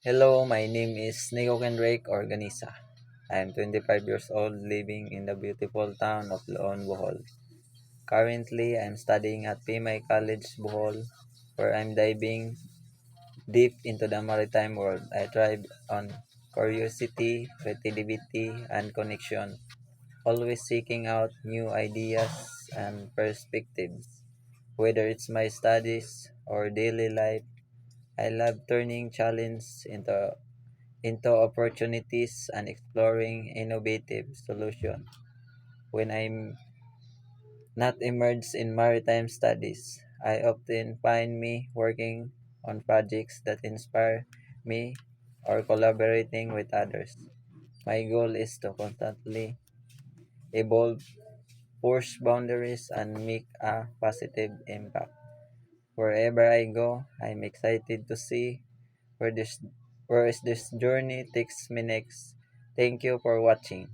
Hello, my name is Nico Kendrake Organisa. I am 25 years old living in the beautiful town of Loon, Bohol. Currently, I am studying at PMI College, Bohol, where I'm diving deep into the maritime world. I thrive on curiosity, creativity, and connection, always seeking out new ideas and perspectives. Whether it's my studies or daily life, I love turning challenge into opportunities and exploring innovative solutions. When I'm not immersed in maritime studies, I often find me working on projects that inspire me or collaborating with others. My goal is to constantly evolve, push boundaries, and make a positive impact. Wherever I go, I'm excited to see where this where is this journey takes me next. Thank you for watching.